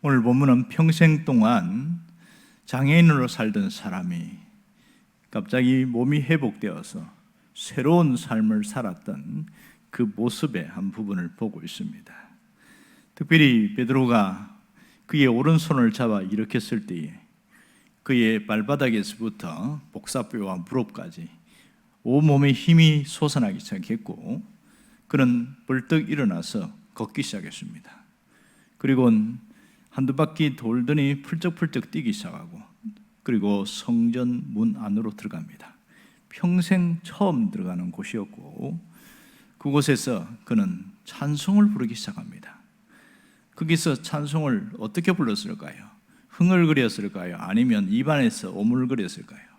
오늘 본문은 평생 동안 장애인으로 살던 사람이 갑자기 몸이 회복되어서 새로운 삶을 살았던 그 모습의 한 부분을 보고 있습니다. 특별히 베드로가 그의 오른손을 잡아 일으켰을 때에 그의 발바닥에서부터 복사뼈와 무릎까지 온몸에 힘이 솟아나기 시작했고, 그는 벌떡 일어나서 걷기 시작했습니다. 그리고 한두 바퀴 돌더니 풀쩍풀쩍 뛰기 시작하고, 그리고 성전 문 안으로 들어갑니다. 평생 처음 들어가는 곳이었고, 그곳에서 그는 찬송을 부르기 시작합니다. 거기서 찬송을 어떻게 불렀을까요? 흥얼거렸을까요? 아니면 입안에서 오물거렸을까요?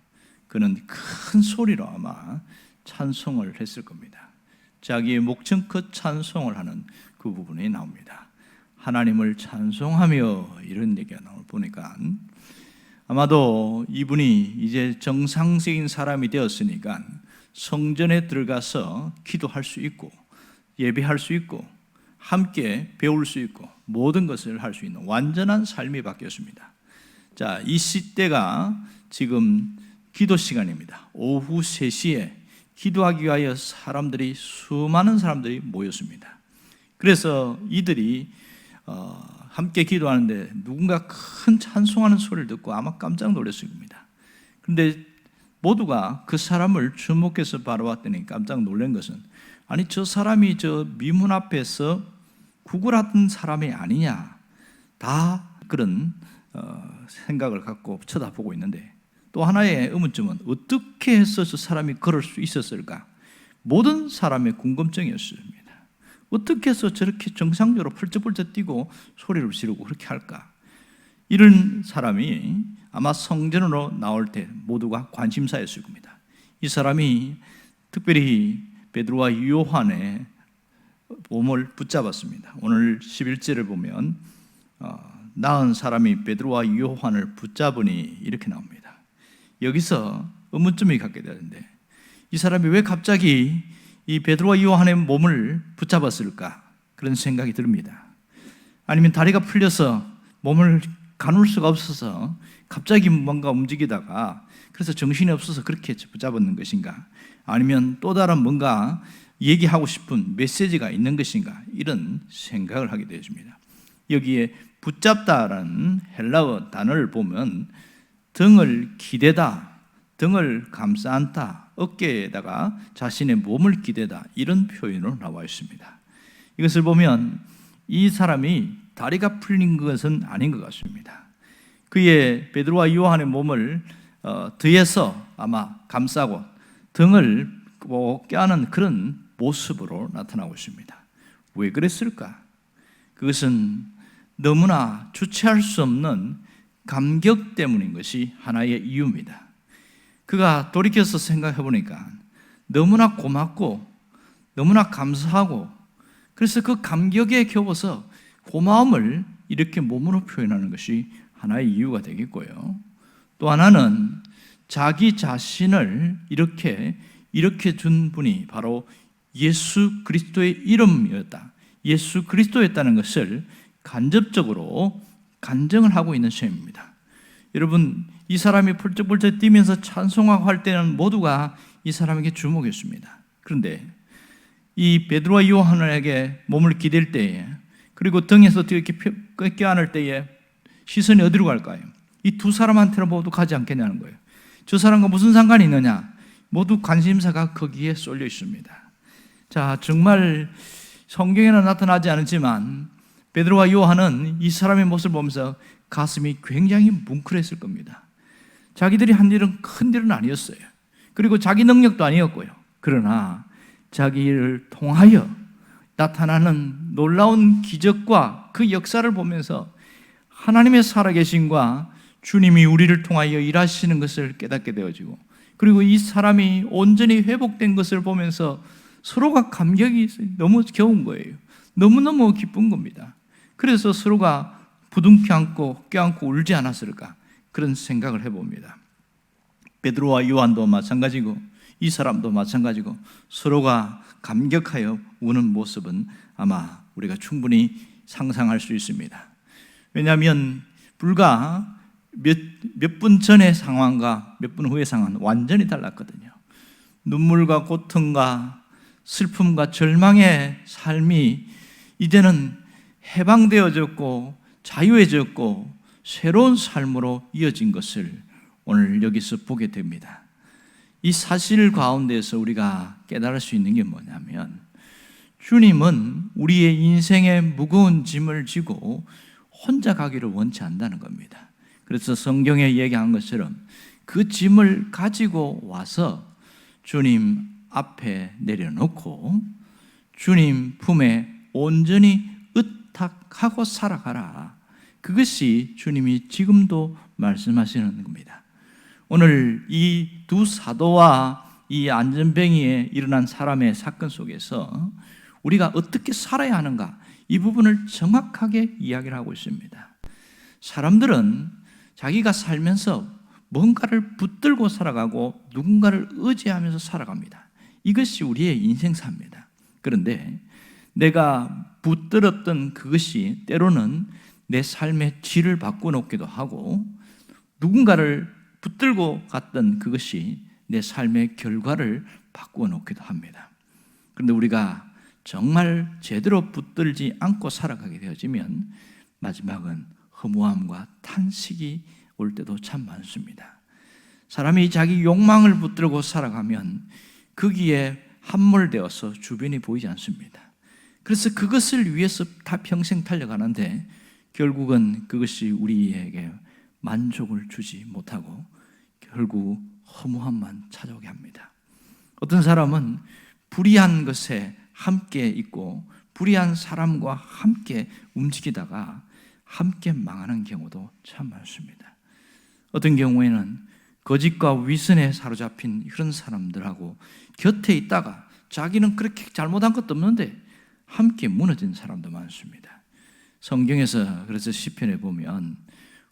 그는 큰 소리로 아마 찬송을 했을 겁니다. 자기의 목청껏 찬송을 하는 그 부분이 나옵니다. 하나님을 찬송하며 이런 얘기가 보니까 아마도 이분이 이제 정상적인 사람이 되었으니까 성전에 들어가서 기도할 수 있고 예배할 수 있고 함께 배울 수 있고 모든 것을 할 수 있는 완전한 삶이 바뀌었습니다. 자, 이 시대가 지금 기도 시간입니다. 오후 3시에 기도하기 위하여 수많은 사람들이 모였습니다. 그래서 이들이 함께 기도하는데 누군가 큰 찬송하는 소리를 듣고 아마 깜짝 놀랐을 겁니다. 그런데 모두가 그 사람을 주목해서 바라봤더니 깜짝 놀란 것은, 아니 저 사람이 저 미문 앞에서 구걸하던 사람이 아니냐, 다 그런 생각을 갖고 쳐다보고 있는데, 또 하나의 의문점은 어떻게 해서 저 사람이 그럴 수 있었을까? 모든 사람의 궁금증이었습니다. 어떻게 해서 저렇게 정상적으로 펄쩍펄쩍 뛰고 소리를 지르고 그렇게 할까? 이런 사람이 아마 성전으로 나올 때 모두가 관심사였을 겁니다. 이 사람이 특별히 베드로와 요한의 몸을 붙잡았습니다. 오늘 11절을 보면 나은 사람이 베드로와 요한을 붙잡으니 이렇게 나옵니다. 여기서 의문점이 갖게 되는데, 이 사람이 왜 갑자기 이 베드로와 요한의 몸을 붙잡았을까? 그런 생각이 듭니다. 아니면 다리가 풀려서 몸을 가눌 수가 없어서 갑자기 뭔가 움직이다가 그래서 정신이 없어서 그렇게 붙잡았는 것인가? 아니면 또 다른 뭔가 얘기하고 싶은 메시지가 있는 것인가? 이런 생각을 하게 되었습니다. 여기에 붙잡다라는 헬라어 단어를 보면 등을 기대다, 등을 감싸 안다, 어깨에다가 자신의 몸을 기대다, 이런 표현으로 나와 있습니다. 이것을 보면 이 사람이 다리가 풀린 것은 아닌 것 같습니다. 그의 베드로와 요한의 몸을 뒤에서 아마 감싸고 등을 껴안은 그런 모습으로 나타나고 있습니다. 왜 그랬을까? 그것은 너무나 주체할 수 없는 감격 때문인 것이 하나의 이유입니다. 그가 돌이켜서 생각해 보니까 너무나 고맙고 너무나 감사하고, 그래서 그 감격에 겨워서 고마움을 이렇게 몸으로 표현하는 것이 하나의 이유가 되겠고요. 또 하나는 자기 자신을 이렇게 준 분이 바로 예수 그리스도의 이름이었다, 예수 그리스도였다는 것을 간접적으로 간증을 하고 있는 셈입니다. 여러분, 이 사람이 펄쩍펄쩍 뛰면서 찬송하고 할 때는 모두가 이 사람에게 주목했습니다. 그런데 이 베드로와 요한에게 몸을 기댈 때에, 그리고 등에서 이렇게 껴안을 때에 시선이 어디로 갈까요? 이 두 사람한테는 모두 가지 않겠냐는 거예요. 저 사람과 무슨 상관이 있느냐? 모두 관심사가 거기에 쏠려 있습니다. 자, 정말 성경에는 나타나지 않았지만 베드로와 요한은 이 사람의 모습을 보면서 가슴이 굉장히 뭉클했을 겁니다. 자기들이 한 일은 큰 일은 아니었어요. 그리고 자기 능력도 아니었고요. 그러나 자기를 통하여 나타나는 놀라운 기적과 그 역사를 보면서 하나님의 살아계심과 주님이 우리를 통하여 일하시는 것을 깨닫게 되어지고, 그리고 이 사람이 온전히 회복된 것을 보면서 서로가 감격이 너무 겨운 거예요. 너무너무 기쁜 겁니다. 그래서 서로가 부둥켜 안고 껴안고 울지 않았을까, 그런 생각을 해봅니다. 베드로와 요한도 마찬가지고 이 사람도 마찬가지고 서로가 감격하여 우는 모습은 아마 우리가 충분히 상상할 수 있습니다. 왜냐하면 불과 몇 분 전의 상황과 몇 분 후의 상황은 완전히 달랐거든요. 눈물과 고통과 슬픔과 절망의 삶이 이제는 해방되어졌고 자유해졌고 새로운 삶으로 이어진 것을 오늘 여기서 보게 됩니다. 이 사실 가운데서 우리가 깨달을 수 있는 게 뭐냐면, 주님은 우리의 인생의 무거운 짐을 지고 혼자 가기를 원치 않는다는 겁니다. 그래서 성경에 얘기한 것처럼 그 짐을 가지고 와서 주님 앞에 내려놓고 주님 품에 온전히 의탁하고 살아가라. 그것이 주님이 지금도 말씀하시는 겁니다. 오늘 이 두 사도와 이 안전뱅이에 일어난 사람의 사건 속에서 우리가 어떻게 살아야 하는가, 이 부분을 정확하게 이야기를 하고 있습니다. 사람들은 자기가 살면서 뭔가를 붙들고 살아가고 누군가를 의지하면서 살아갑니다. 이것이 우리의 인생사입니다. 그런데 내가 붙들었던 그것이 때로는 내 삶의 질을 바꿔놓기도 하고, 누군가를 붙들고 갔던 그것이 내 삶의 결과를 바꿔놓기도 합니다. 그런데 우리가 정말 제대로 붙들지 않고 살아가게 되어지면 마지막은 허무함과 탄식이 올 때도 참 많습니다. 사람이 자기 욕망을 붙들고 살아가면 거기에 함몰되어서 주변이 보이지 않습니다. 그래서 그것을 위해서 다 평생 달려가는데 결국은 그것이 우리에게 만족을 주지 못하고 결국 허무함만 찾아오게 합니다. 어떤 사람은 불의한 것에 함께 있고 불의한 사람과 함께 움직이다가 함께 망하는 경우도 참 많습니다. 어떤 경우에는 거짓과 위선에 사로잡힌 그런 사람들하고 곁에 있다가 자기는 그렇게 잘못한 것도 없는데 함께 무너진 사람도 많습니다. 성경에서 그래서 시편에 보면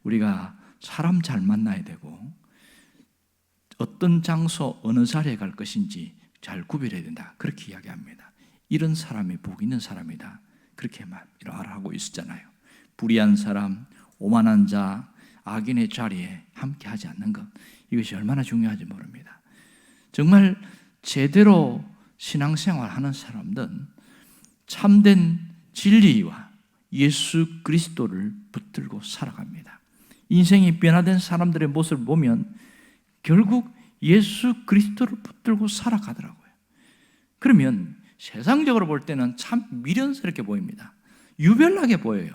우리가 사람 잘 만나야 되고 어떤 장소 어느 자리에 갈 것인지 잘 구별해야 된다, 그렇게 이야기합니다. 이런 사람이 복 있는 사람이다, 그렇게 말하고 있었잖아요. 불의한 사람, 오만한 자, 악인의 자리에 함께 하지 않는 것, 이것이 얼마나 중요한지 모릅니다. 정말 제대로 신앙생활하는 사람들은 참된 진리와 예수 그리스도를 붙들고 살아갑니다. 인생이 변화된 사람들의 모습을 보면 결국 예수 그리스도를 붙들고 살아가더라고요. 그러면 세상적으로 볼 때는 참 미련스럽게 보입니다. 유별나게 보여요.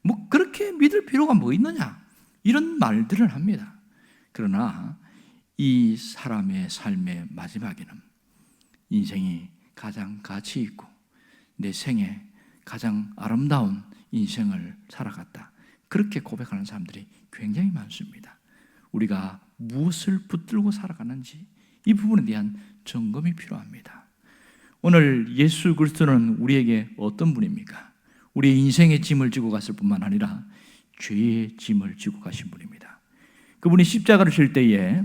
뭐 그렇게 믿을 필요가 뭐 있느냐, 이런 말들을 합니다. 그러나 이 사람의 삶의 마지막에는 인생이 가장 가치 있고 내 생에 가장 아름다운 인생을 살아갔다, 그렇게 고백하는 사람들이 굉장히 많습니다. 우리가 무엇을 붙들고 살아가는지 이 부분에 대한 점검이 필요합니다. 오늘 예수 그리스도는 우리에게 어떤 분입니까? 우리의 인생의 짐을 지고 갔을 뿐만 아니라 죄의 짐을 지고 가신 분입니다. 그분이 십자가를 질 때에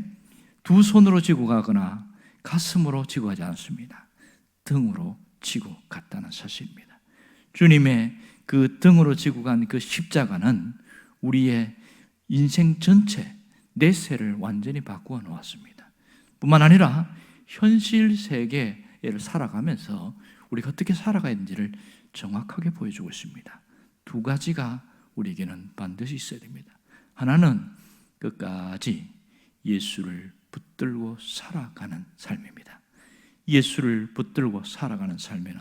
두 손으로 지고 가거나 가슴으로 지고 가지 않습니다. 등으로 지고 갔다는 사실입니다. 주님의 그 등으로 지고 간 그 십자가는 우리의 인생 전체 내세를 완전히 바꾸어 놓았습니다. 뿐만 아니라 현실 세계를 살아가면서 우리가 어떻게 살아가야 되는지를 정확하게 보여주고 있습니다. 두 가지가 우리에게는 반드시 있어야 됩니다. 하나는 끝까지 예수를 붙들고 살아가는 삶입니다. 예수를 붙들고 살아가는 삶에는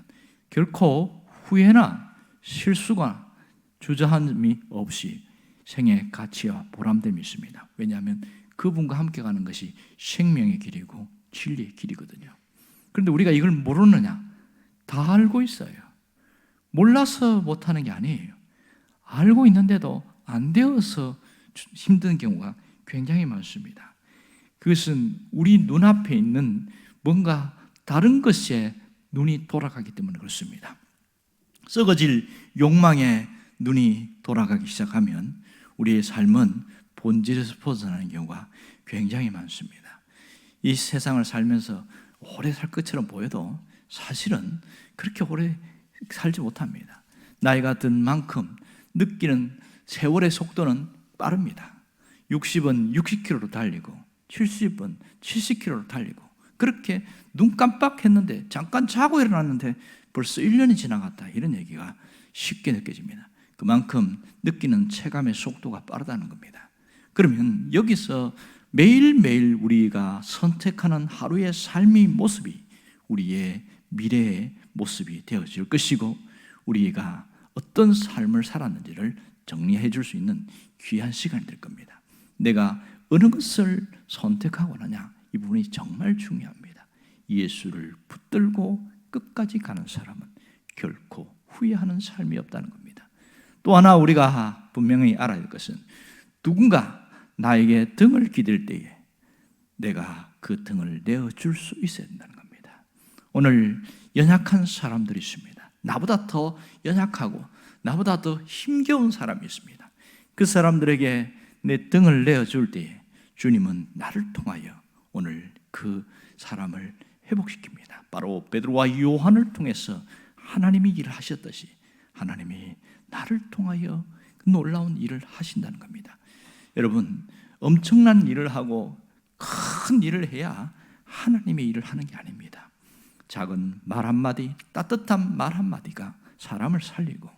결코 후회나 실수가 주저함이 없이 생의 가치와 보람됨이 있습니다. 왜냐하면 그분과 함께 가는 것이 생명의 길이고 진리의 길이거든요. 그런데 우리가 이걸 모르느냐? 다 알고 있어요. 몰라서 못하는 게 아니에요. 알고 있는데도 안 되어서 힘든 경우가 굉장히 많습니다. 그것은 우리 눈앞에 있는 뭔가 다른 것에 눈이 돌아가기 때문에 그렇습니다. 썩어질 욕망에 눈이 돌아가기 시작하면 우리의 삶은 본질에서 벗어나는 경우가 굉장히 많습니다. 이 세상을 살면서 오래 살 것처럼 보여도 사실은 그렇게 오래 살지 못합니다. 나이가 든 만큼 느끼는 세월의 속도는 빠릅니다. 60은 60km로 달리고 70은 70km로 달리고, 그렇게 눈 깜빡했는데 잠깐 자고 일어났는데 벌써 1년이 지나갔다, 이런 얘기가 쉽게 느껴집니다. 그만큼 느끼는 체감의 속도가 빠르다는 겁니다. 그러면 여기서 매일매일 우리가 선택하는 하루의 삶의 모습이 우리의 미래의 모습이 되어질 것이고, 우리가 어떤 삶을 살았는지를 정리해 줄 수 있는 귀한 시간이 될 겁니다. 내가 어느 것을 선택하고 나냐, 이 부분이 정말 중요합니다. 예수를 붙들고 끝까지 가는 사람은 결코 후회하는 삶이 없다는 겁니다. 또 하나 우리가 분명히 알아야 할 것은, 누군가 나에게 등을 기댈 때에 내가 그 등을 내어줄 수 있어야 된다는 겁니다. 오늘 연약한 사람들이 있습니다. 나보다 더 연약하고 나보다 더 힘겨운 사람이 있습니다. 그 사람들에게 내 등을 내어줄 때에 주님은 나를 통하여 오늘 그 사람을 회복시킵니다. 바로 베드로와 요한을 통해서 하나님이 일을 하셨듯이 하나님이 나를 통하여 그 놀라운 일을 하신다는 겁니다. 여러분, 엄청난 일을 하고 큰 일을 해야 하나님의 일을 하는 게 아닙니다. 작은 말 한마디, 따뜻한 말 한마디가 사람을 살리고,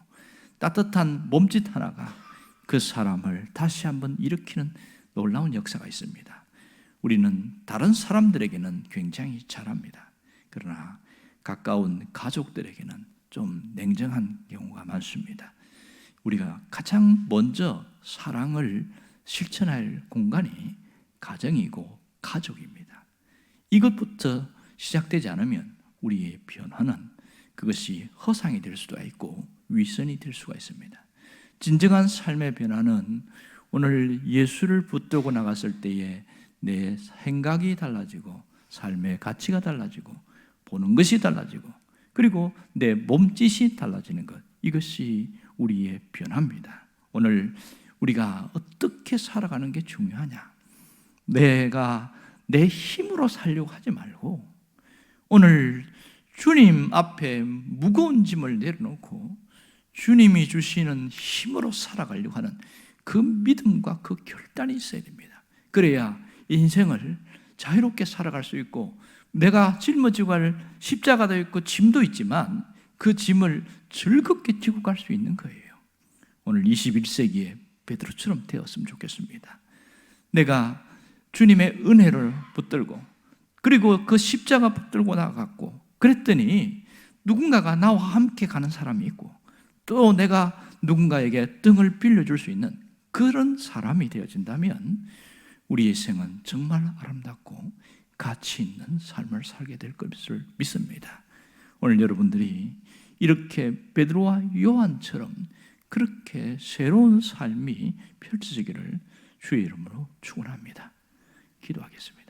따뜻한 몸짓 하나가 그 사람을 다시 한번 일으키는 놀라운 역사가 있습니다. 우리는 다른 사람들에게는 굉장히 잘합니다. 그러나 가까운 가족들에게는 좀 냉정한 경우가 많습니다. 우리가 가장 먼저 사랑을 실천할 공간이 가정이고 가족입니다. 이것부터 시작되지 않으면 우리의 변화는 그것이 허상이 될 수도 있고 위선이 될 수가 있습니다. 진정한 삶의 변화는 오늘 예수를 붙들고 나갔을 때에 내 생각이 달라지고 삶의 가치가 달라지고 보는 것이 달라지고 그리고 내 몸짓이 달라지는 것, 이것이 우리의 변화입니다. 오늘 우리가 어떻게 살아가는 게 중요하냐? 내가 내 힘으로 살려고 하지 말고 오늘 주님 앞에 무거운 짐을 내려놓고 주님이 주시는 힘으로 살아가려고 하는 그 믿음과 그 결단이 있어야 됩니다. 그래야 인생을 자유롭게 살아갈 수 있고, 내가 짊어지고 갈 십자가도 있고 짐도 있지만 그 짐을 즐겁게 지고 갈 수 있는 거예요. 오늘 21세기에 베드로처럼 되었으면 좋겠습니다. 내가 주님의 은혜를 붙들고 그리고 그 십자가 붙들고 나갔고, 그랬더니 누군가가 나와 함께 가는 사람이 있고 또 내가 누군가에게 등을 빌려줄 수 있는 그런 사람이 되어진다면 우리의 생은 정말 아름답고 가치 있는 삶을 살게 될 것을 믿습니다. 오늘 여러분들이 이렇게 베드로와 요한처럼 그렇게 새로운 삶이 펼쳐지기를 주의 이름으로 축원합니다. 기도하겠습니다.